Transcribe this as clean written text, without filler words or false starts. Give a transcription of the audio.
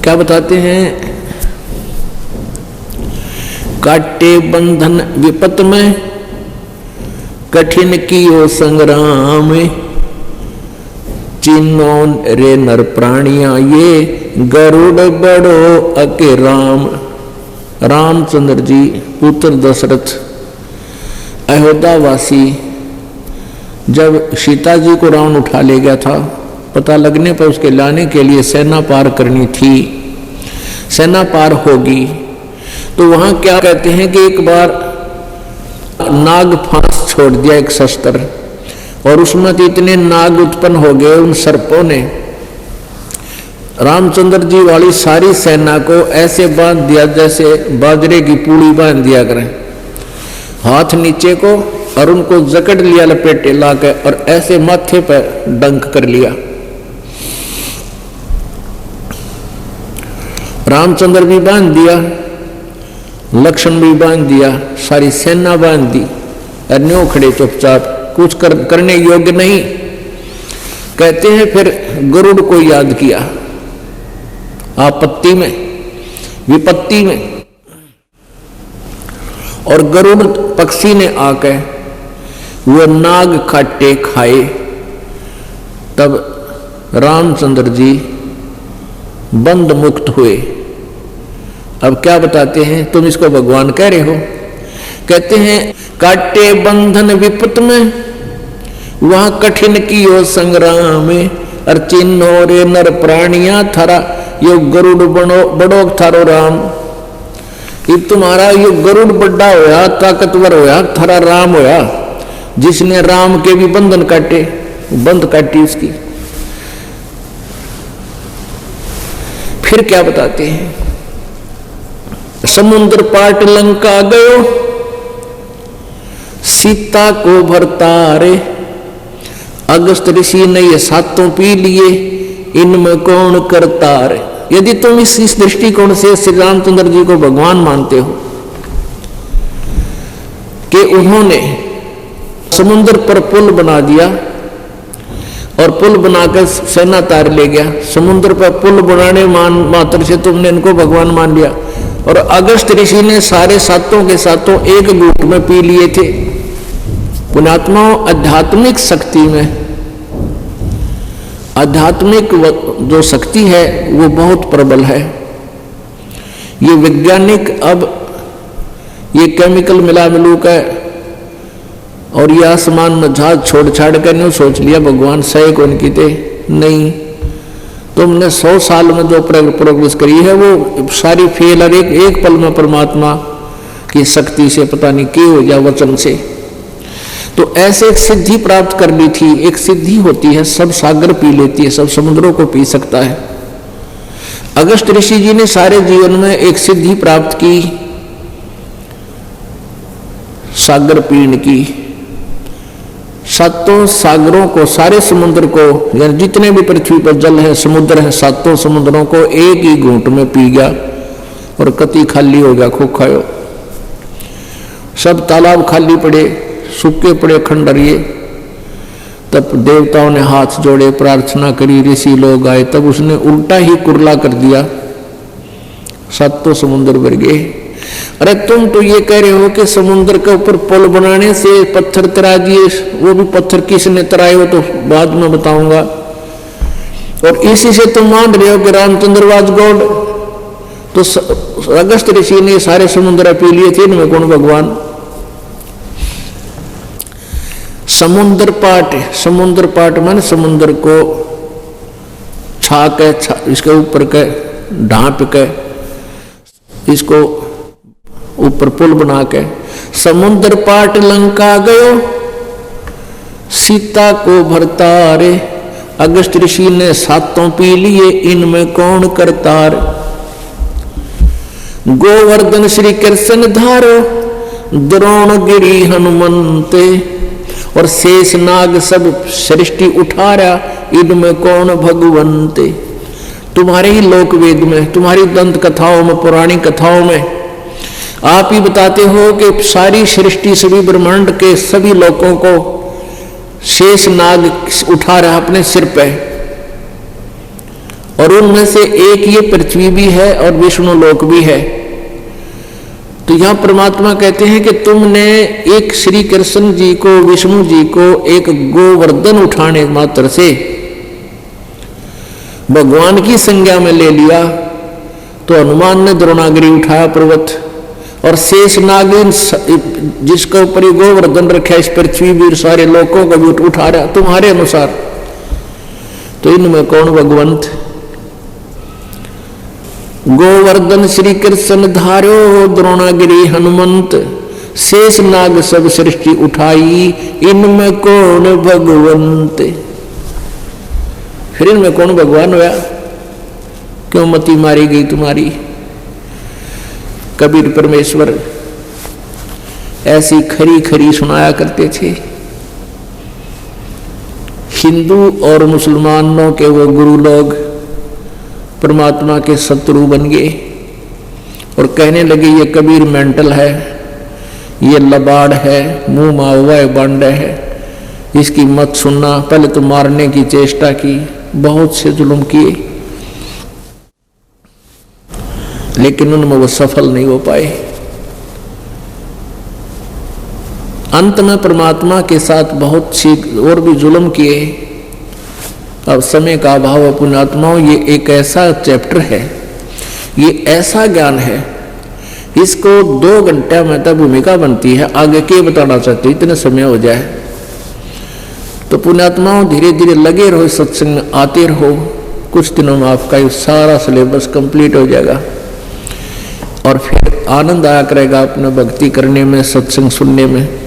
क्या बताते हैं, काटे बंधन विपत में, कठिन कियो संग्राम, चिन्नो रे नर प्राणिया, ये गरुड़ बड़ो अके राम। रामचंद्र जी पुत्र दशरथ अयोध्यावासी, जब सीता जी को रावण उठा ले गया था, पता लगने पर उसके लाने के लिए सेना पार करनी थी, सेना पार होगी, तो वहां क्या कहते हैं कि एक बार नाग फांस छोड़ दिया, एक शस्त्र, और उसमें तो इतने नाग उत्पन्न हो गए उन सर्पों ने रामचंद्र जी वाली सारी सेना को ऐसे बांध दिया जैसे बाजरे की पूड़ी बांध दिया करें, हाथ नीचे को, और उनको जकड़ लिया लपेटे लाकर, और ऐसे माथे पर डंक कर लिया। रामचंद्र भी बांध दिया, लक्ष्मण भी बांध दिया, सारी सेना बांध दी, और न्यों खड़े चुपचाप, कुछ करने योग्य नहीं। कहते हैं फिर गरुड़ को याद किया, आपत्ति में, विपत्ति में, और गरुड़ पक्षी ने आकर वो नाग काटे खाए। तब रामचंद्र जी बंद मुक्त हुए। अब क्या बताते हैं, तुम इसको भगवान कह रहे हो। कहते हैं काटे बंधन विपत में, वहां कठिन कियो संग्राम, और चिन्हो रे नर प्राणिया, थारा यो गरुड़ बड़ो थारो राम। ये तुम्हारा यो गरुड़ बड़ा होया, ताकतवर होया, थारा राम होया, जिसने राम के भी बंधन काटे, बंद काटी उसकी। फिर क्या बताते हैं, समुद्र पाट लंका गयो, सीता को भरतारे, अगस्त ऋषि ने ये सातों पी लिए, इनमें कौन करतार। यदि तुम इस दृष्टिकोण से श्री रामचंद्र जी को भगवान मानते हो कि उन्होंने समुद्र पर पुल बना दिया और पुल बनाकर सेना तार ले गया, समुद्र पर पुल बनाने मात्र से तुमने इनको भगवान मान लिया, और अगस्त ऋषि ने सारे सातों के सातों एक घूंट में पी लिए थे। पुण्यात्माओं, आध्यात्मिक शक्ति में, आध्यात्मिक जो शक्ति है वो बहुत प्रबल है। ये वैज्ञानिक अब ये केमिकल मिला मिलू का, और ये आसमान में जहाज छोड़ छाड़ कर नहीं सोच लिया भगवान सही कौन की थे, नहीं। तुमने 100 साल में जो प्रोग्रेस करी है वो सारी फेल, और एक पल में परमात्मा की शक्ति से पता नहीं क्या हो गया, वचन से। तो ऐसे एक सिद्धि प्राप्त कर ली थी। एक सिद्धि होती है, सब सागर पी लेती है, सब समुद्रों को पी सकता है। अगस्त ऋषि जी ने सारे जीवन में एक सिद्धि प्राप्त की, सागर पीण की। सातों सागरों को, सारे समुद्र को, यानी जितने भी पृथ्वी पर जल है, समुद्र है, सातों समुद्रों को एक ही घूंट में पी गया, और कति खाली हो गया, खोखायो। सब तालाब खाली पड़े, सूखे पड़े खंडरिए। तब देवताओं ने हाथ जोड़े, प्रार्थना करी, ऋषि लोग आए, तब उसने उल्टा ही कुरला कर दिया, सातों समुद्र भर गए। अरे तुम तो ये कह रहे हो कि समुद्र के ऊपर पुल बनाने से पत्थर तरा दिए, वो भी पत्थर किसने तराए हो तो बाद में बताऊंगा। और इसी से तुम मान रहे हो कि रामचंद्र वाज गॉड। तो अगस्त ऋषि ने सारे समुद्र पी लिए थे, इनमें कौन भगवान। समुद्र पाट माने समुद्र को छा के, इसके ऊपर के ढांप के, इसको ऊपर पुल बना के। समुद्र पाट लंका गयो, सीता को भरतारे, अगस्त ऋषि ने सातों पी लिए, इनमें कौन करतार। गोवर्धन श्री कृष्ण धारो, द्रोण गिरी हनुमंते, और शेष नाग सब सृष्टि उठारा, इनमें कौन भगवंते। तुम्हारे ही लोक वेद में, तुम्हारी दंत कथाओं में, पौराणिक कथाओं में आप ही बताते हो कि सारी सृष्टि, सभी ब्रह्मांड के सभी लोकों को शेष नाग उठा रहा अपने सिर पे, और उनमें से एक ये पृथ्वी भी है और विष्णु लोक भी है। तो यहां परमात्मा कहते हैं कि तुमने एक श्री कृष्ण जी को, विष्णु जी को एक गोवर्धन उठाने मात्र से भगवान की संज्ञा में ले लिया। तो हनुमान ने द्रोणागिरी उठाया पर्वत, और शेष नाग जिसके ऊपर ये गोवर्धन रखा, इस पृथ्वी भी सारे लोगों को भी उठा रहा तुम्हारे अनुसार। तो इनमें कौन भगवंत? गोवर्धन श्री कृष्ण धारो द्रोणागिरी हनुमंत, शेष नाग सब सृष्टि उठाई, इनमें कौन भगवंत? फिर इनमें कौन भगवान हुआ? क्यों मति मारी गई तुम्हारी? कबीर परमेश्वर ऐसी खरी खरी सुनाया करते थे। हिंदू और मुसलमानों के वो गुरु लोग परमात्मा के शत्रु बन गए और कहने लगे ये कबीर मेंटल है, ये लबाड़ है, मुंह मावा बांडा है, इसकी मत सुनना। पहले तो मारने की चेष्टा की, बहुत से जुल्म किए, लेकिन उनमें वो सफल नहीं हो पाए। अंत में परमात्मा के साथ बहुत सी और भी जुल्म किए। अब समय का अभाव है पुण्यात्माओं, ये एक ऐसा चैप्टर है, ये ऐसा ज्ञान है, इसको 2 घंटे में तक भूमिका बनती है। आगे क्या बताना चाहते इतने समय हो जाए। तो पुण्यात्माओं धीरे धीरे लगे रहो, सत्संग में आते रहो। कुछ दिनों में आपका ये सारा सिलेबस कंप्लीट हो जाएगा और फिर आनंद आया करेगा अपने भक्ति करने में, सत्संग सुनने में।